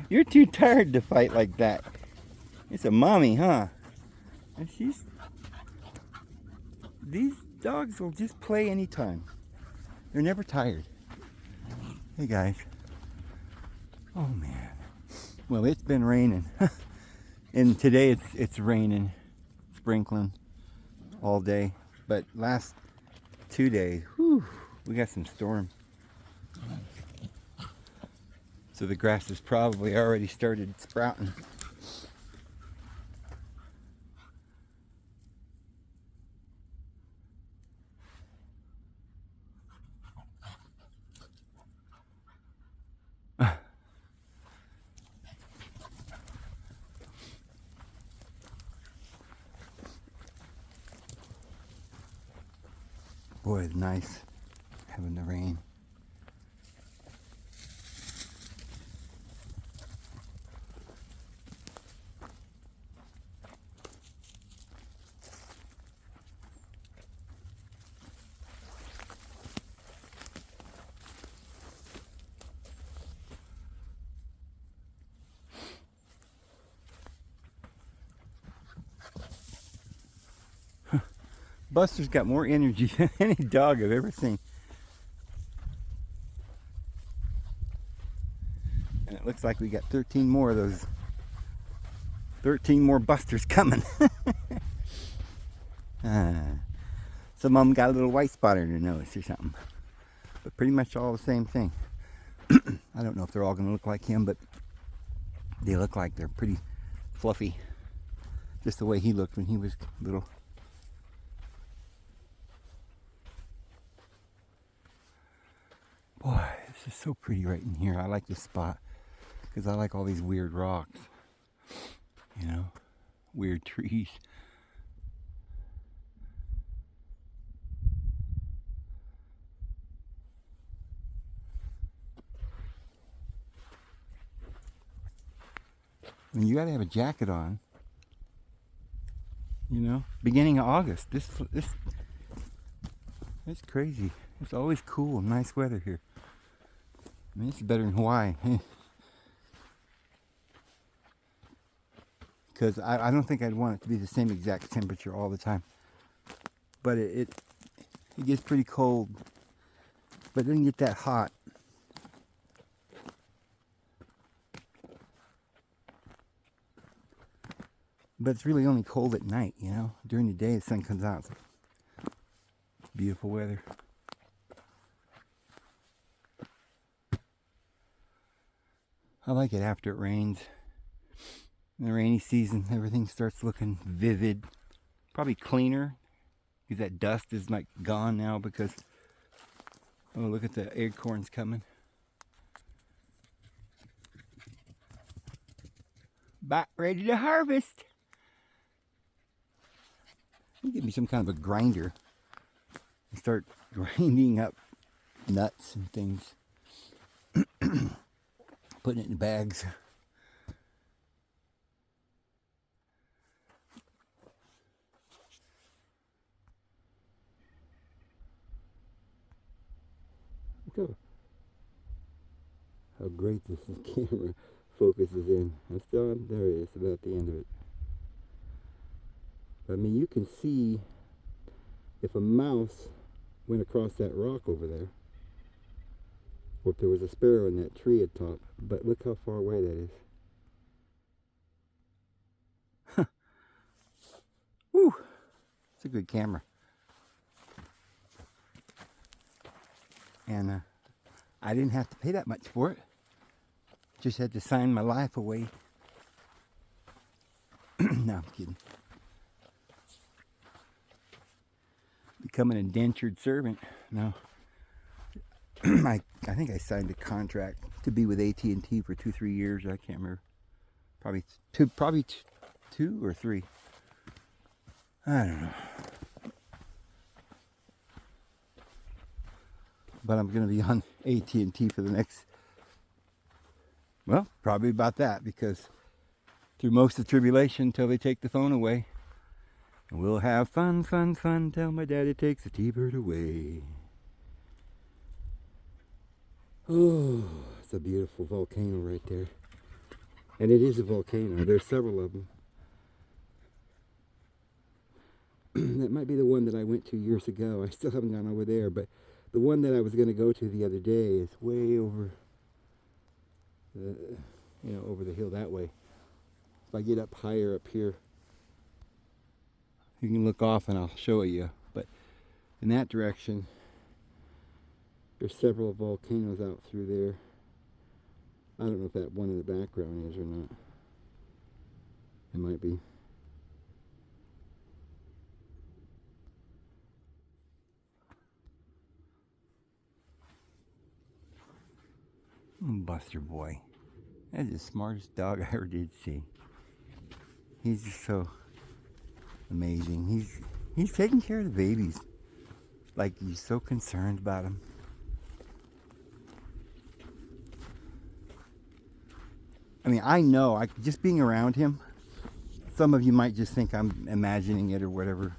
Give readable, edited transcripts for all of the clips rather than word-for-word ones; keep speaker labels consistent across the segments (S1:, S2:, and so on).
S1: You're too tired to fight like that. It's a mommy, huh? And these dogs will just play anytime. They're never tired. Hey guys. Oh man. Well, it's been raining. And today it's raining, sprinkling all day. But last 2 days, whew, we got some storm. So the grass has probably already started sprouting. Boy, it's nice having the rain. Buster's got more energy than any dog I've ever seen. And it looks like we got 13 more of those. 13 more Busters coming. Some of them got a little white spot on their nose or something. But pretty much all the same thing. I don't know if they're all going to look like him, but they look like they're pretty fluffy. Just the way he looked when he was little. Boy, this is so pretty right in here. I like this spot because I like all these weird rocks. You know, weird trees. I mean, you gotta have a jacket on. You know, beginning of August. This it's crazy. It's always cool, nice weather here. I mean, it's better than Hawaii. Because I don't think I'd want it to be the same exact temperature all the time. But it gets pretty cold. But it doesn't get that hot. But it's really only cold at night, you know. During the day, the sun comes out. It's beautiful weather. I like it after it rains. In the rainy season, everything starts looking vivid. Probably cleaner. Because that dust is like gone now because... Oh, look at the acorns coming. About ready to harvest. You give me some kind of a grinder and start grinding up nuts and things. Putting it in bags. Look how great this camera focuses in. I'm still on, there it is, about the end of it. I mean, you can see if a mouse went across that rock over there, or if there was a sparrow in that tree at top. But look how far away that is. Woo! It's a good camera. And I didn't have to pay that much for it. Just had to sign my life away. No, I'm kidding. Become an indentured servant. No. I think I signed a contract to be with AT&T for 2-3 years. I can't remember. Probably two or three. I don't know. But I'm going to be on AT&T for the next, well, probably about that, because through most of the tribulation until they take the phone away. And we'll have fun, fun, fun till my daddy takes the T-bird away. Oh, it's a beautiful volcano right there. And it is a volcano. There's several of them. That might be the one that I went to years ago. I still haven't gone over there, but the one that I was going to go to the other day is way over, over the hill that way. If I get up higher up here, you can look off and I'll show you. But in that direction, there's several volcanoes out through there. I don't know if that one in the background is or not. It might be. Buster boy. That's the smartest dog I ever did see. He's just so amazing. He's taking care of the babies. Like, he's so concerned about them. I mean, I know, just being around him, some of you might just think I'm imagining it or whatever.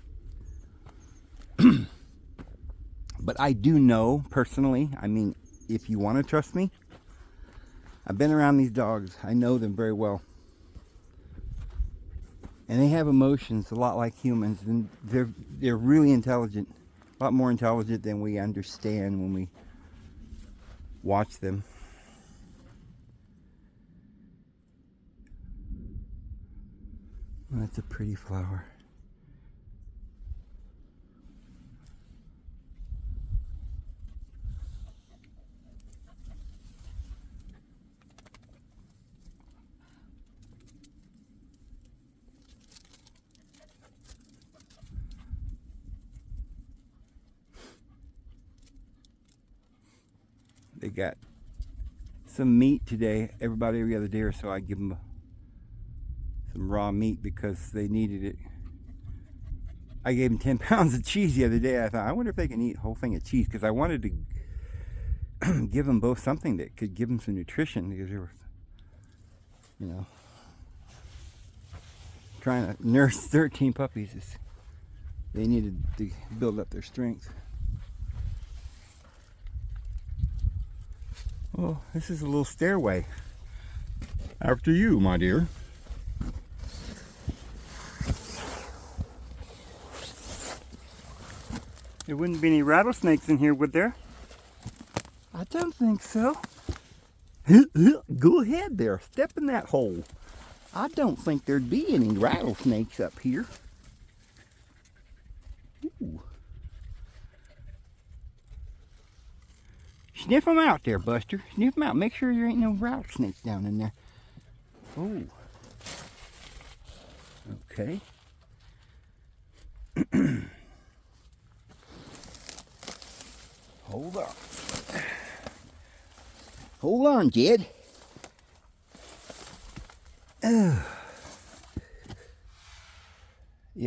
S1: But I do know personally, I mean, if you want to trust me, I've been around these dogs. I know them very well. And they have emotions a lot like humans, and they're really intelligent. A lot more intelligent than we understand when we watch them. That's a pretty flower. They got some meat today. Every other day or so I give them some raw meat because they needed it. I gave them 10 pounds of cheese the other day. I thought, I wonder if they can eat a whole thing of cheese, because I wanted to give them both something that could give them some nutrition, because they were, trying to nurse 13 puppies. They needed to build up their strength. Well, this is a little stairway. After you, my dear. There wouldn't be any rattlesnakes in here, would there? I don't think so. Go ahead there, step in that hole. I don't think there'd be any rattlesnakes up here. Ooh. Sniff them out there, Buster. Sniff them out. Make sure there ain't no rattlesnakes down in there. Oh. Okay. Hold on. Hold on, Jed. Yeah,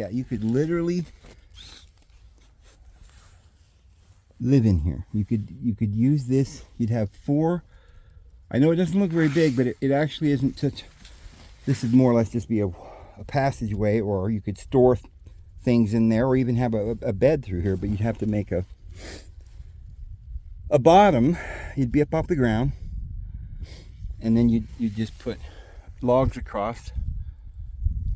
S1: you could literally live in here. You could use this. You'd have 4. I know it doesn't look very big, but it actually isn't such. This would more or less just be a passageway, or you could store things in there, or even have a bed through here. But you'd have to make a bottom. You'd be up off the ground, and then you'd just put logs across,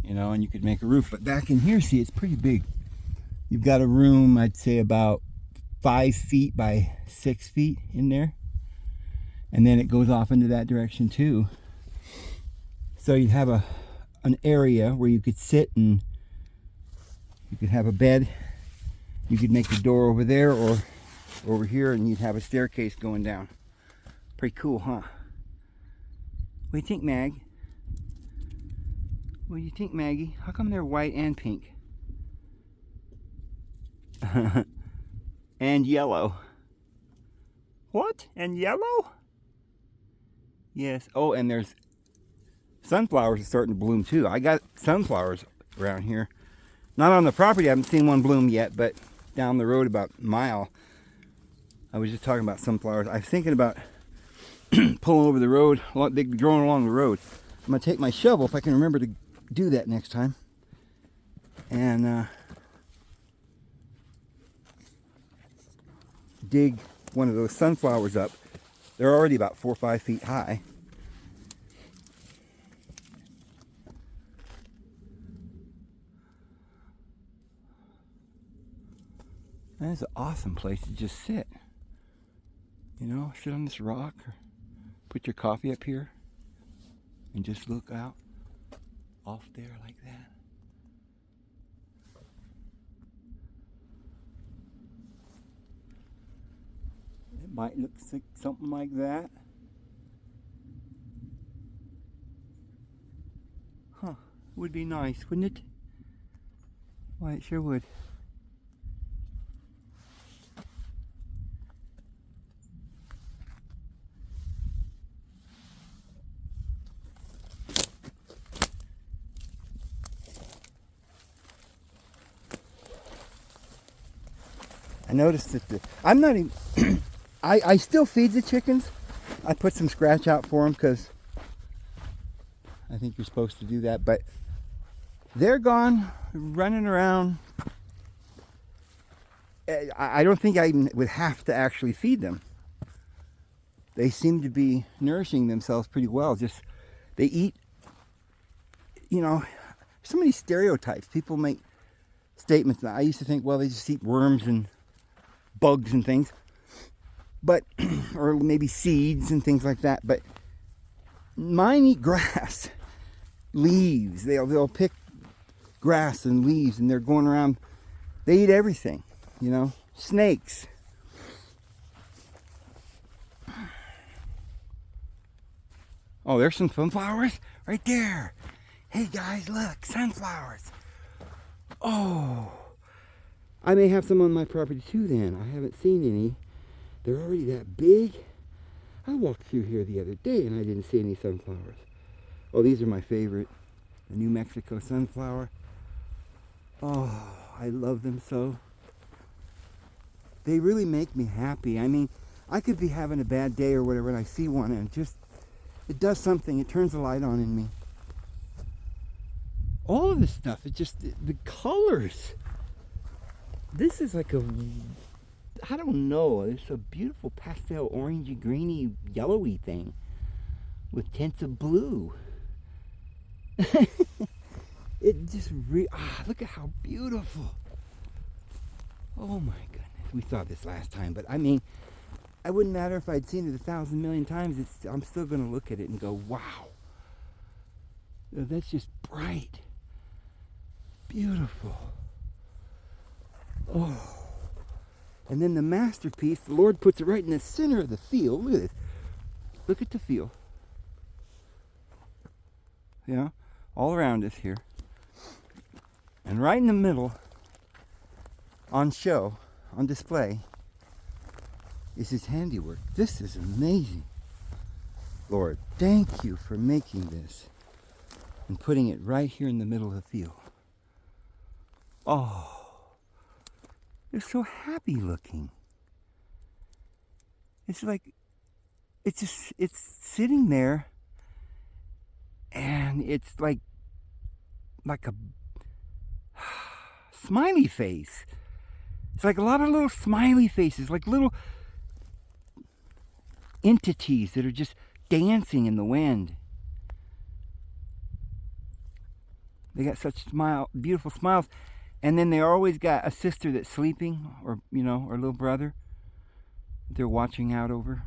S1: and you could make a roof. But back in here, see, it's pretty big. You've got a room, I'd say about 5 feet by 6 feet in there, and then it goes off into that direction too. So you'd have an area where you could sit, and you could have a bed. You could make the door over there or over here, and you'd have a staircase going down. Pretty cool, huh? What do you think, Mag? What do you think, Maggie? How come they're white and pink? And yellow. What? And yellow? Yes. Oh, and there's sunflowers are starting to bloom too. I got sunflowers around here. Not on the property. I haven't seen one bloom yet, but down the road about a mile. I was just talking about sunflowers. I was thinking about pulling over the road. They're growing along the road. I'm going to take my shovel, if I can remember to do that next time, and dig one of those sunflowers up. They're already about 4 or 5 feet high. That is an awesome place to just sit. You know, sit on this rock, or put your coffee up here, and just look out off there like that. It might look like something like that. Huh, would be nice, wouldn't it? Why, it sure would. I noticed that I'm not even, I still feed the chickens. I put some scratch out for them because I think you're supposed to do that, but they're gone running around. I don't think I would have to actually feed them. They seem to be nourishing themselves pretty well. Just, they eat, you know, so many stereotypes. People make statements that I used to think, well, they just eat worms and bugs and things, but or maybe seeds and things like that. But mine eat grass, leaves. They'll pick grass and leaves, and they're going around. They eat everything, you know, snakes. Oh, there's some sunflowers right there. Hey guys, look, sunflowers. Oh, I may have some on my property too then. I haven't seen any. They're already that big. I walked through here the other day and I didn't see any sunflowers. Oh, these are my favorite. The New Mexico sunflower. Oh, I love them so. They really make me happy. I mean, I could be having a bad day or whatever and I see one and just, it does something. It turns the light on in me. All of this stuff, it just, the colors. This is like a, I don't know, it's a beautiful pastel orangey, greeny, yellowy thing with tints of blue. It just look at how beautiful. Oh my goodness, we saw this last time, but I mean, it wouldn't matter if I'd seen it 1,000 million times, I'm still gonna look at it and go, wow. That's just bright. Beautiful. Oh. And then the masterpiece, the Lord puts it right in the center of the field. Look at this. Look at the field. You know, all around us here. And right in the middle, on show, on display, is his handiwork. This is amazing. Lord, thank you for making this and putting it right here in the middle of the field. Oh, they're so happy looking. It's like, it's sitting there and it's like a smiley face. It's like a lot of little smiley faces, like little entities that are just dancing in the wind. They got such beautiful smiles. And then they always got a sister that's sleeping, or, you know, or a little brother that they're watching out over.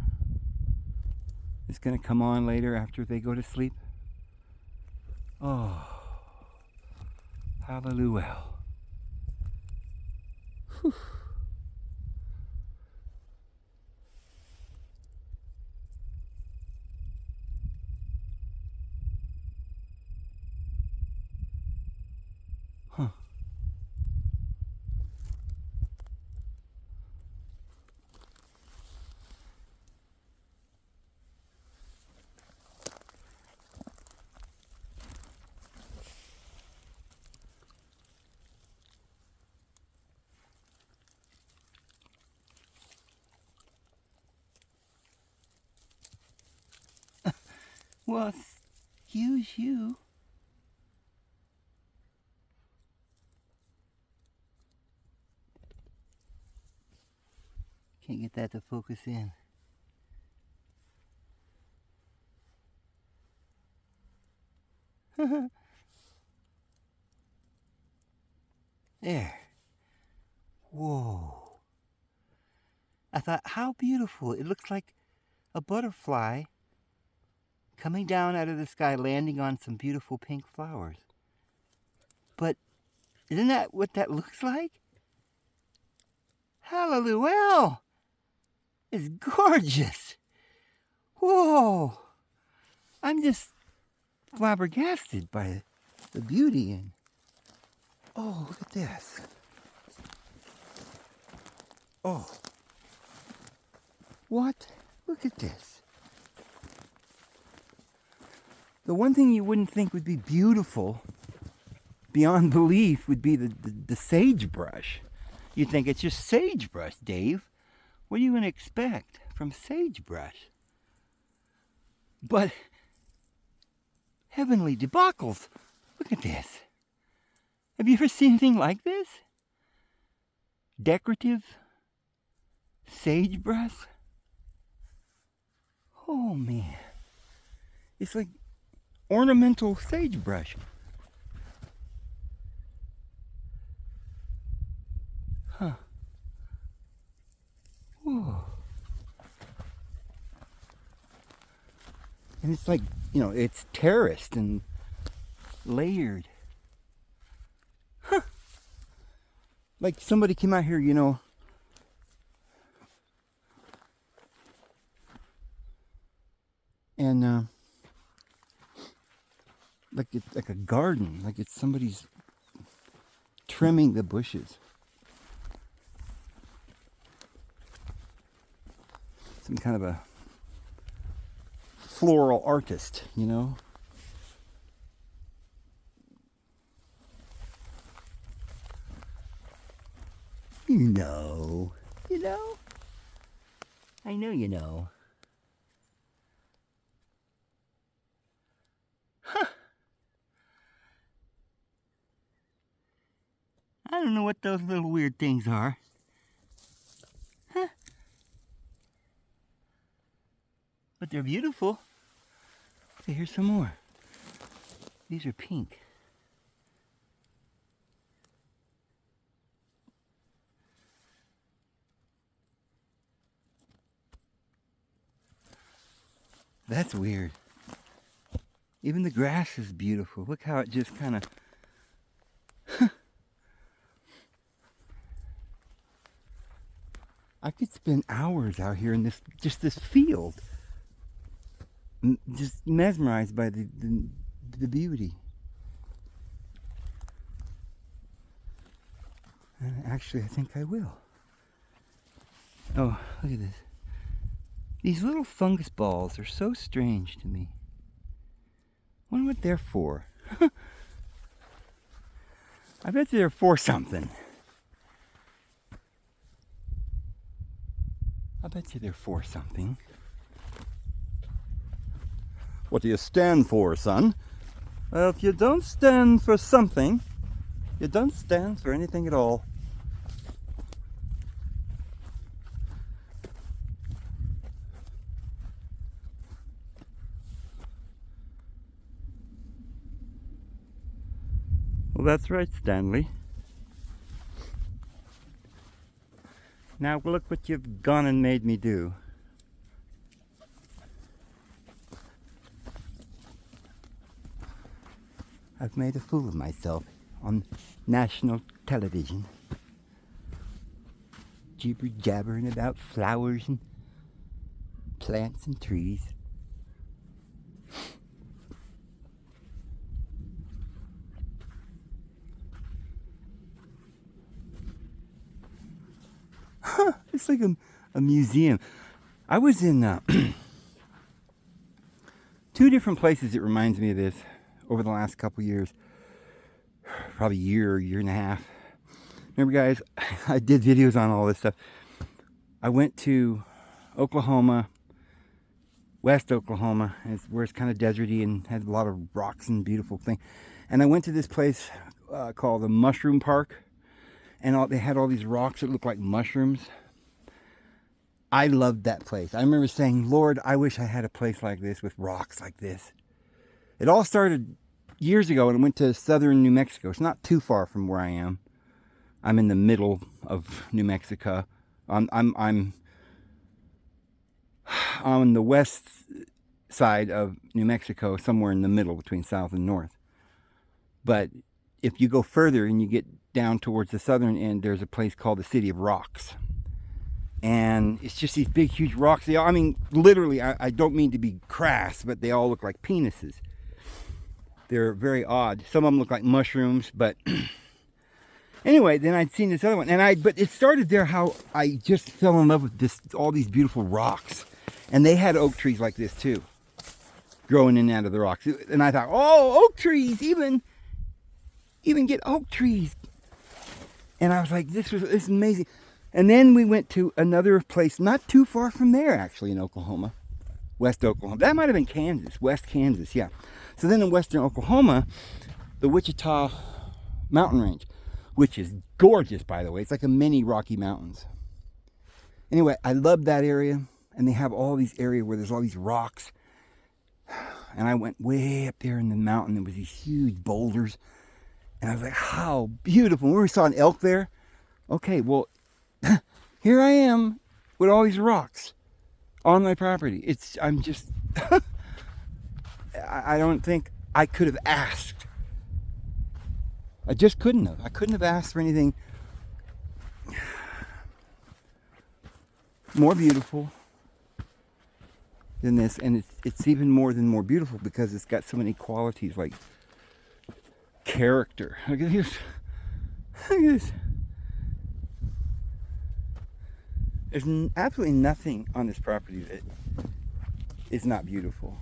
S1: It's going to come on later after they go to sleep. Oh, hallelujah. Whew. Huh. Well, excuse you. Can't get that to focus in. There. Whoa. I thought, how beautiful. It looks like a butterfly coming down out of the sky, landing on some beautiful pink flowers. But isn't that what that looks like? Hallelujah! Well, it's gorgeous. Whoa! I'm just flabbergasted by the beauty. And oh, look at this. Oh, what? Look at this. The one thing you wouldn't think would be beautiful beyond belief would be the sagebrush. You'd think it's just sagebrush, Dave. What are you going to expect from sagebrush? But heavenly debacles. Look at this. Have you ever seen anything like this? Decorative sagebrush? Oh man. It's like ornamental sagebrush. Huh. Whoa. And it's like, you know, it's terraced and layered. Huh. Like somebody came out here, you know, and like it's like a garden, like it's somebody's trimming the bushes. Some kind of a floral artist, you know. You know. I know you know. Huh. I don't know what those little weird things are. Huh. But they're beautiful. Okay, here's some more. These are pink. That's weird. Even the grass is beautiful. Look how it just kind of... I could spend hours out here in this field. Just mesmerized by the beauty. And actually, I think I will. Oh, look at this. These little fungus balls are so strange to me. I wonder what they're for. I bet they're for something. I bet you they're for something. What do you stand for, son? Well, if you don't stand for something, you don't stand for anything at all. Well, that's right, Stanley. Now look what you've gone and made me do. I've made a fool of myself on national television. Jibber-jabbering about flowers and plants and trees. It's like a museum. I was in two different places. It reminds me of this over the last couple years, probably year and a half. Remember, guys, I did videos on all this stuff. I went to Oklahoma, West Oklahoma, where it's kind of deserty and has a lot of rocks and beautiful things. And I went to this place called the Mushroom Park, and they had all these rocks that looked like mushrooms. I loved that place. I remember saying, Lord, I wish I had a place like this with rocks like this. It all started years ago and went to southern New Mexico. It's not too far from where I am. I'm in the middle of New Mexico. I'm on the west side of New Mexico, somewhere in the middle between south and north. But if you go further and you get down towards the southern end, there's a place called the City of Rocks. And it's just these big, huge rocks. They all, I mean, literally, I don't mean to be crass, but they all look like penises. They're very odd. Some of them look like mushrooms, but anyway, then I'd seen this other one, but it started there how I just fell in love with all these beautiful rocks. And they had oak trees like this too, growing in and out of the rocks. And I thought, oh, oak trees, even get oak trees. And I was like, this is amazing. And then we went to another place not too far from there, actually, in Oklahoma. West Oklahoma. That might have been Kansas. West Kansas, yeah. So then in western Oklahoma, the Wichita mountain range, which is gorgeous, by the way. It's like a mini Rocky Mountains. Anyway, I love that area. And they have all these areas where there's all these rocks. And I went way up there in the mountain. There was these huge boulders. And I was like, how beautiful. When we saw an elk there. Okay, well, here I am with all these rocks on my property. I'm just, I don't think I could have asked. I just couldn't have. I couldn't have asked for anything more beautiful than this. And it's even more beautiful because it's got so many qualities like character. Look at this. Look at this. There's absolutely nothing on this property that is not beautiful.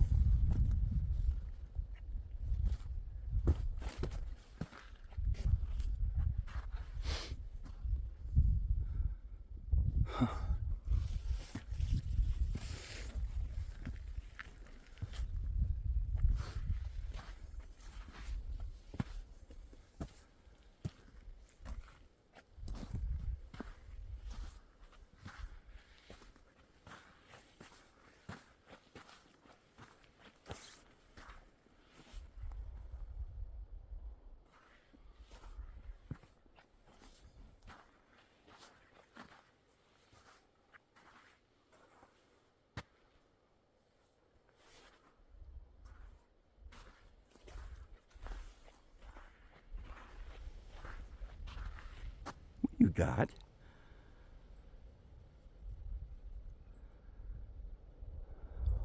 S1: You got?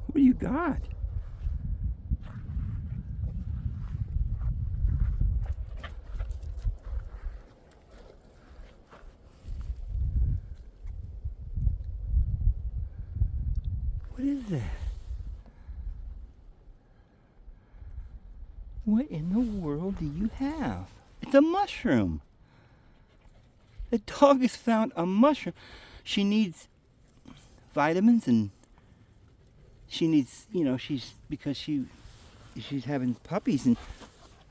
S1: What do you got? What is that? What in the world do you have? It's a mushroom. The dog has found a mushroom. She needs vitamins and she needs, because she's having puppies and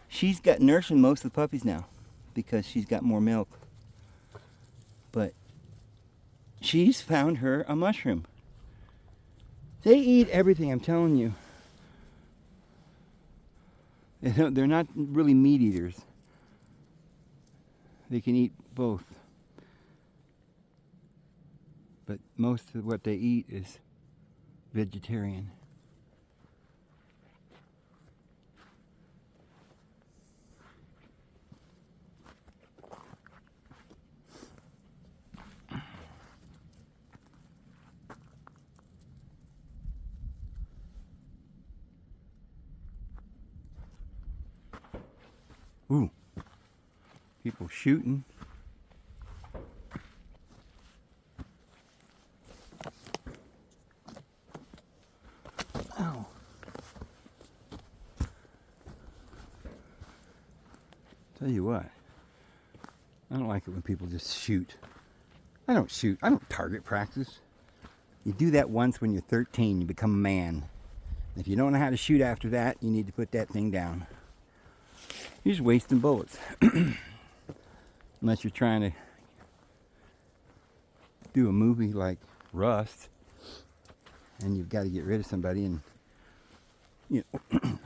S1: she's got nursing most of the puppies now because she's got more milk. But she's found her a mushroom. They eat everything, I'm telling you. They're not really meat eaters. They can eat both. But most of what they eat is vegetarian. Ooh, people shooting. Ow. Tell you what, I don't like it when people just shoot. I don't shoot. I don't target practice. You do that once when you're 13, you become a man. If you don't know how to shoot after that, you need to put that thing down. You're just wasting bullets. Unless you're trying to do a movie like Rust, and you've got to get rid of somebody, and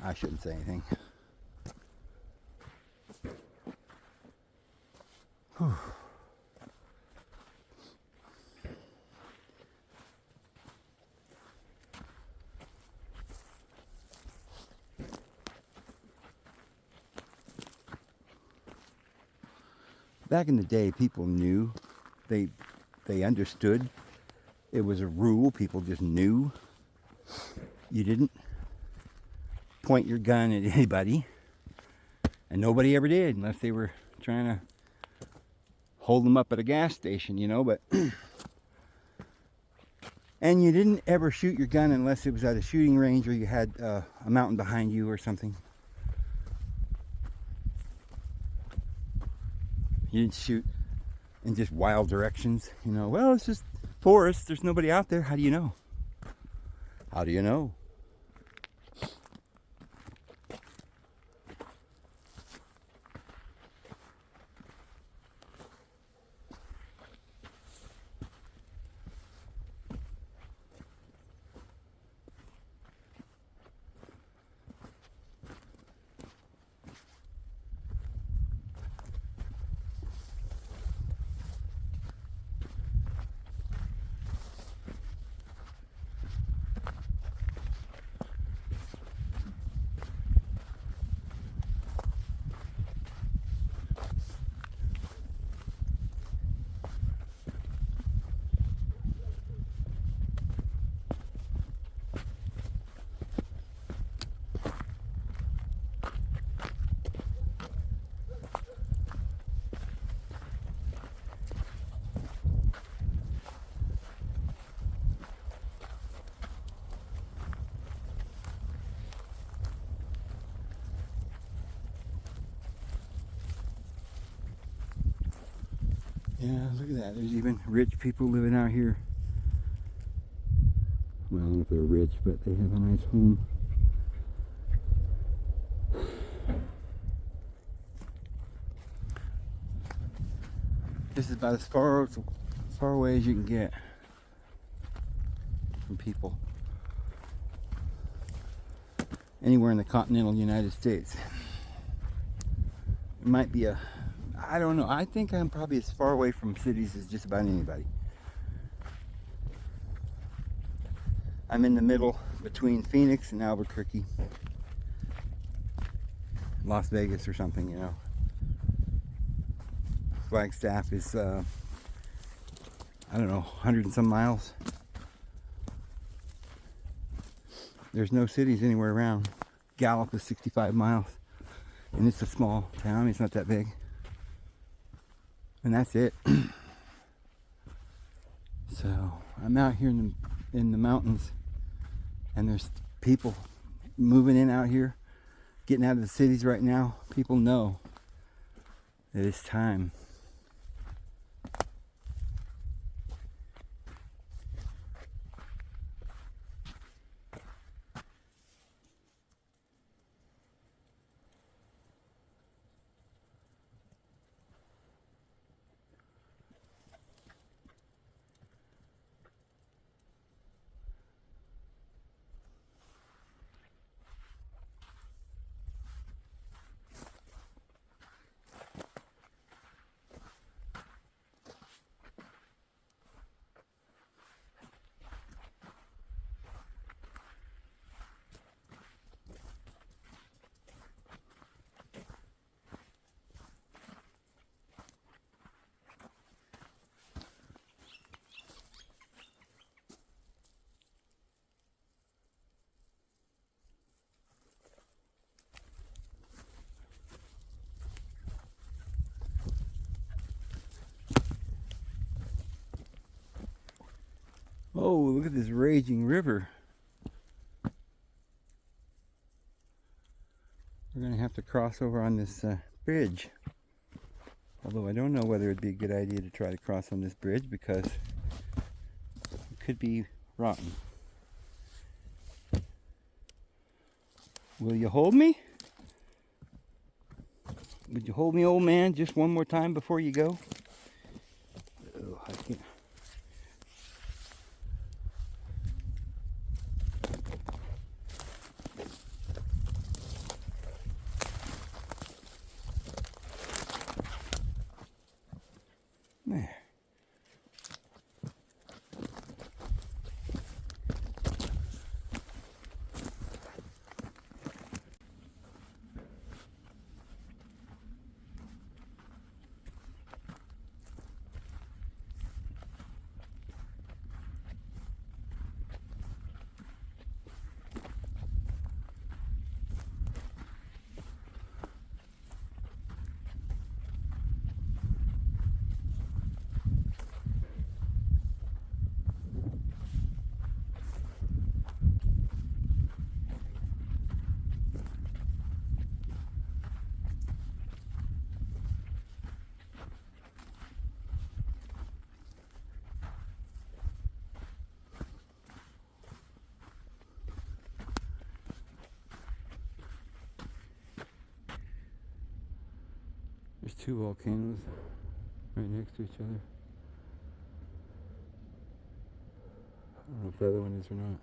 S1: I shouldn't say anything. Back in the day, people knew. They understood. It was a rule. People just knew. You didn't point your gun at anybody. And nobody ever did unless they were trying to hold them up at a gas station, you know. But and you didn't ever shoot your gun unless it was at a shooting range or you had a mountain behind you or something. You didn't shoot in just wild directions, you know. Well, it's just forest. There's nobody out there. How do you know? How do you know? Yeah, look at that. There's even rich people living out here. Well, I don't know if they're rich, but they have a nice home. This is about as far away as you can get from people. Anywhere in the continental United States. It might be I don't know. I think I'm probably as far away from cities as just about anybody. I'm in the middle between Phoenix and Albuquerque. Las Vegas or something, you know. Flagstaff is, I don't know, 100 and some miles. There's no cities anywhere around. Gallup is 65 miles. And it's a small town. It's not that big. And that's it. So I'm out here in the mountains, and there's people moving in out here, getting out of the cities right now. People know that it's time. Oh, look at this raging river. We're going to have to cross over on this bridge. Although I don't know whether it'd be a good idea to try to cross on this bridge because it could be rotten. Will you hold me? Would you hold me, old man, just one more time before you go? Oh, I can't. There. two volcanoes right next to each other. I don't know if the other one is or not.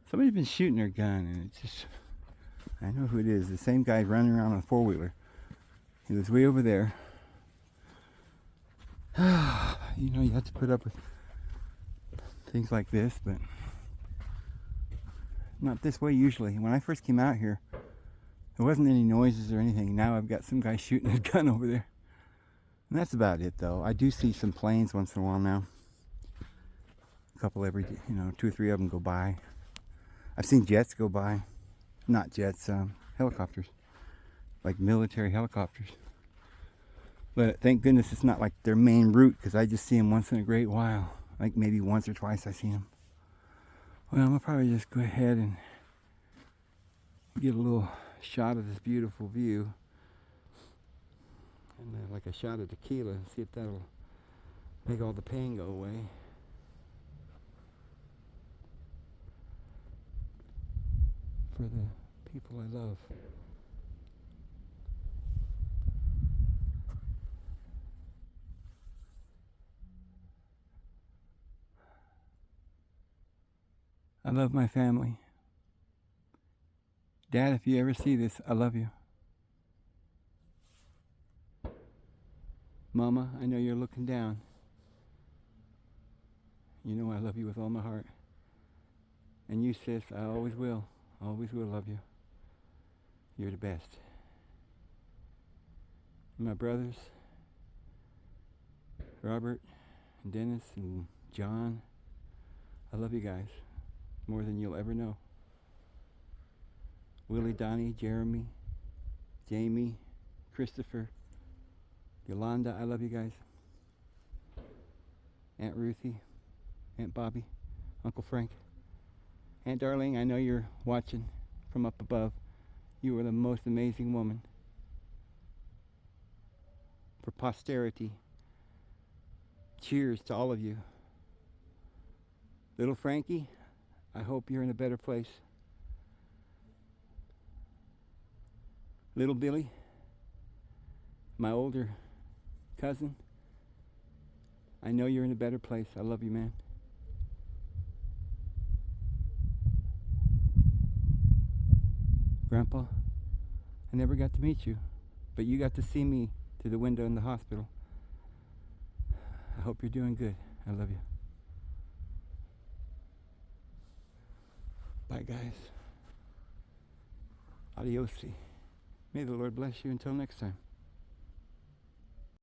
S1: Somebody's been shooting their gun, and it's just, I know who it is. The same guy running around on a four-wheeler. He was way over there. You know, you have to put up with things like this, but not this way usually. When I first came out here, there wasn't any noises or anything. Now I've got some guy shooting his gun over there. And that's about it, though. I do see some planes once in a while now. A couple every, two or three of them go by. I've seen jets go by. Not jets, helicopters. Like military helicopters. But thank goodness it's not like their main route, because I just see them once in a great while. Like maybe once or twice I see them. Well, I'm going to probably just go ahead and get a little shot of this beautiful view. And like a shot of tequila, and see if that'll make all the pain go away. For the people I love. I love my family. Dad, if you ever see this, I love you. Mama, I know you're looking down. You know I love you with all my heart. And you, sis, I always will love you. You're the best. And my brothers, Robert and Dennis and John, I love you guys more than you'll ever know. Willie, Donnie, Jeremy, Jamie, Christopher, Yolanda, I love you guys. Aunt Ruthie, Aunt Bobby, Uncle Frank, Aunt Darling, I know you're watching from up above. You are the most amazing woman. For posterity, cheers to all of you. Little Frankie, I hope you're in a better place. Little Billy, my older cousin, I know you're in a better place. I love you, man. Grandpa, I never got to meet you, but you got to see me through the window in the hospital. I hope you're doing good. I love you. Bye, guys. Adios. May the Lord bless you until next time.